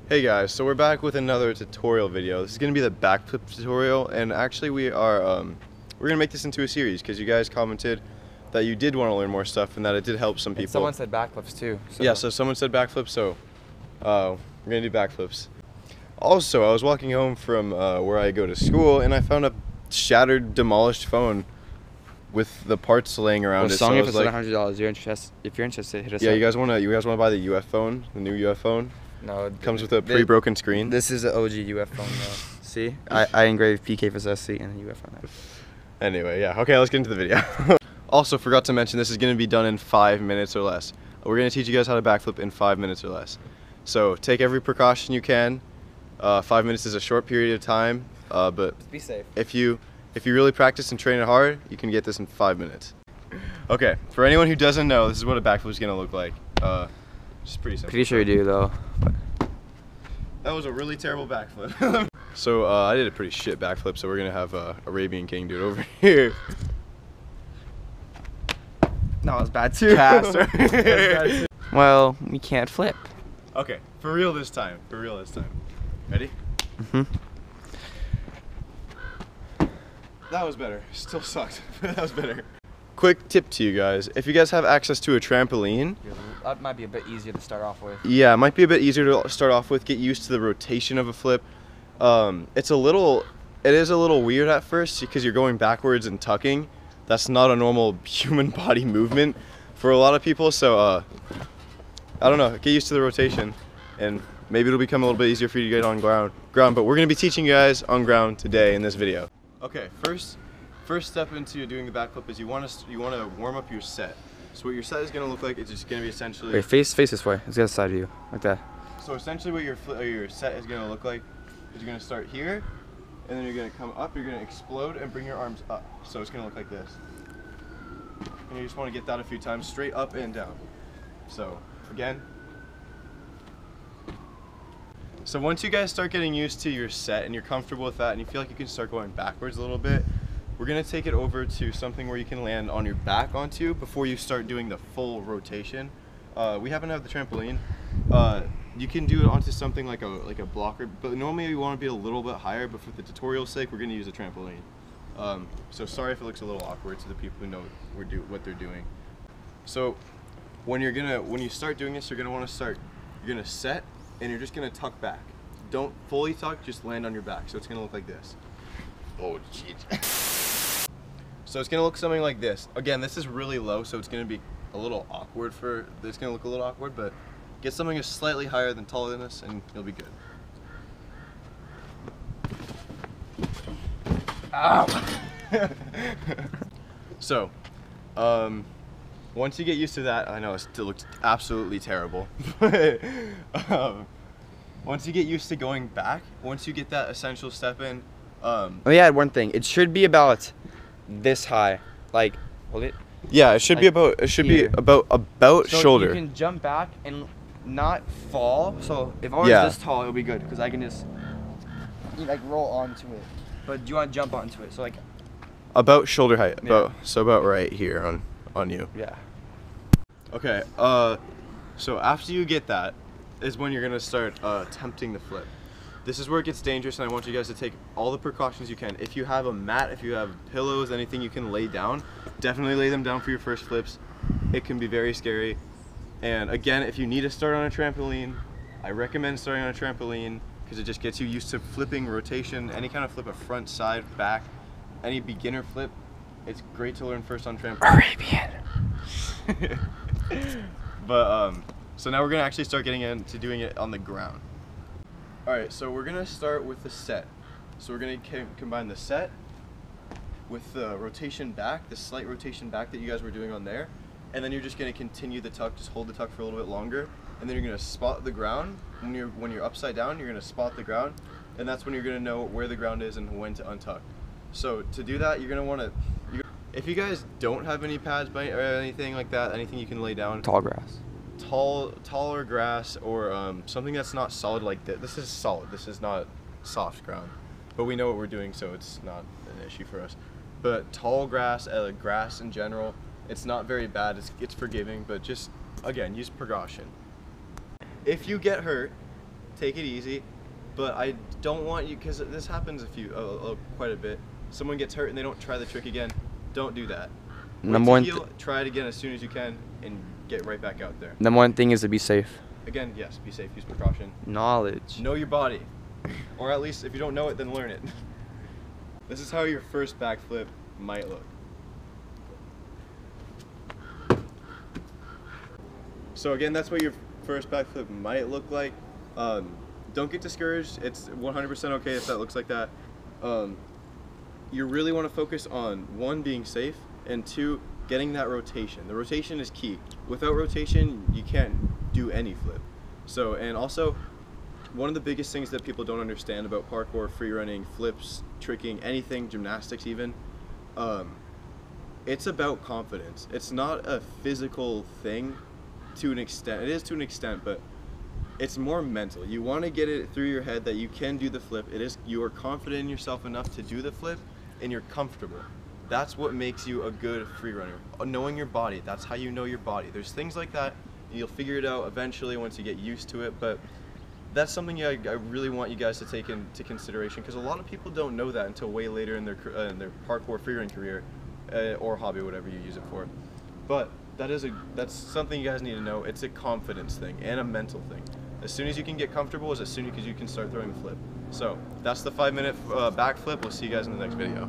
Hey guys, so we're back with another tutorial video. This is going to be the backflip tutorial, and actually we're going to make this into a series because you guys commented that you did want to learn more stuff and that it did help some people. And someone said backflips too. So. Yeah, so someone said backflips, so we're going to do backflips. Also, I was walking home from where I go to school and I found a shattered, demolished phone with the parts laying around it. So if it's like $100, if you're interested, hit us up. Yeah, you guys want to buy the UF phone, the new UF phone? No, it comes with a pre-broken screen. This is an OG UF phone though. See? I engraved PK for SC and a UF on that. Anyway, yeah. Okay, let's get into the video. Also, forgot to mention this is going to be done in 5 minutes or less. We're going to teach you guys how to backflip in 5 minutes or less. So take every precaution you can. 5 minutes is a short period of time, but just be safe. If you really practice and train it hard, you can get this in 5 minutes. Okay, for anyone who doesn't know, this is what a backflip is going to look like. Just pretty simple. Pretty sure you do though. That was a really terrible backflip. So I did a pretty shit backflip, so we're gonna have Arabian King do it over here. No, it was bad too. Caster. Well, we can't flip. Okay, for real this time. For real this time. Ready? Mhm. That was better. Still sucked. That was better. Quick tip to you guys: if you guys have access to a trampoline, that might be a bit easier to start off with. Yeah, it might be a bit easier to start off with. Get used to the rotation of a flip. It is a little weird at first because you're going backwards and tucking. That's not a normal human body movement for a lot of people. So I don't know. Get used to the rotation, and maybe it'll become a little bit easier for you to get on ground. But we're gonna be teaching you guys on ground today in this video. Okay, first step into doing the backflip is you want to warm up your set. So what your set is going to look like is just going to be essentially... Wait, face this way. It's the other side of you, like that. So essentially what your set is going to look like is you're going to start here, and then you're going to come up, you're going to explode and bring your arms up. So it's going to look like this. And you just want to get that a few times, straight up and down. So, again. So once you guys start getting used to your set and you're comfortable with that and you feel like you can start going backwards a little bit, we're going to take it over to something where you can land on your back onto before you start doing the full rotation. We happen to have the trampoline. You can do it onto something like a blocker, but normally you want to be a little bit higher, but for the tutorial's sake, we're going to use a trampoline. So sorry if it looks a little awkward to the people who know what they're doing. So when you start doing this, you're going to set, and you're just going to tuck back. Don't fully tuck, just land on your back. So it's going to look like this. Oh, jeez. So it's going to look something like this. Again, this is really low, so it's going to be a little awkward it's going to look a little awkward, but get something that's slightly higher than taller than this, and you'll be good. Ow! So, once you get used to that, I know it still looks absolutely terrible, but once you get used to going back, once you get that essential step in, let me add one thing. It should be about this high. Like, hold it. Yeah, it should like be about so shoulder. You can jump back and not fall. So if I was this tall, it would be good because I can just like roll onto it. But you want to jump onto it, so like about shoulder height. Yeah. About right here on you. Yeah. Okay. So after you get that, is when you're gonna start attempting the flip. This is where it gets dangerous, and I want you guys to take all the precautions you can. If you have a mat, if you have pillows, anything you can lay down, definitely lay them down for your first flips. It can be very scary. And again, if you need to start on a trampoline, I recommend starting on a trampoline because it just gets you used to flipping, rotation, any kind of flip, a front, side, back, any beginner flip. It's great to learn first on trampoline. Arabian. But so now we're gonna actually start getting into doing it on the ground. Alright, so we're going to start with the set. So we're going to combine the set with the rotation back, the slight rotation back that you guys were doing on there. And then you're just going to continue the tuck, just hold the tuck for a little bit longer. And then you're going to spot the ground. When you're upside down, you're going to spot the ground. And that's when you're going to know where the ground is and when to untuck. So to do that, you're going to want to... If you guys don't have any pads or anything like that, anything you can lay down... Tall grass. Taller grass or something that's not solid like this. This is solid. This is not soft ground. But we know what we're doing, so it's not an issue for us. But tall grass, grass in general, it's not very bad. It's forgiving, but just, again, use precaution. If you get hurt, take it easy, but I don't want you, because this happens quite a bit. Someone gets hurt and they don't try the trick again. Don't do that. Number one, try it again as soon as you can, and get right back out there. Number one thing is to be safe. Again, yes, be safe, use precaution. Knowledge. Know your body, or at least if you don't know it, then learn it. This is how your first backflip might look. So again, that's what your first backflip might look like. Don't get discouraged. It's 100% okay if that looks like that. You really want to focus on, one, being safe, and two, getting that rotation. The rotation is key. Without rotation, you can't do any flip. So, and also, one of the biggest things that people don't understand about parkour, free running, flips, tricking, anything, gymnastics even, it's about confidence. It's not a physical thing to an extent. It is to an extent, but it's more mental. You want to get it through your head that you can do the flip. You are confident in yourself enough to do the flip, and you're comfortable. That's what makes you a good free runner. Knowing your body, that's how you know your body. There's things like that, you'll figure it out eventually once you get used to it, but that's something I really want you guys to take into consideration, because a lot of people don't know that until way later in their parkour free running career, or hobby, whatever you use it for. But that's something you guys need to know. It's a confidence thing and a mental thing. As soon as you can get comfortable is as soon as you can start throwing the flip. So that's the 5-minute backflip. We'll see you guys in the next video.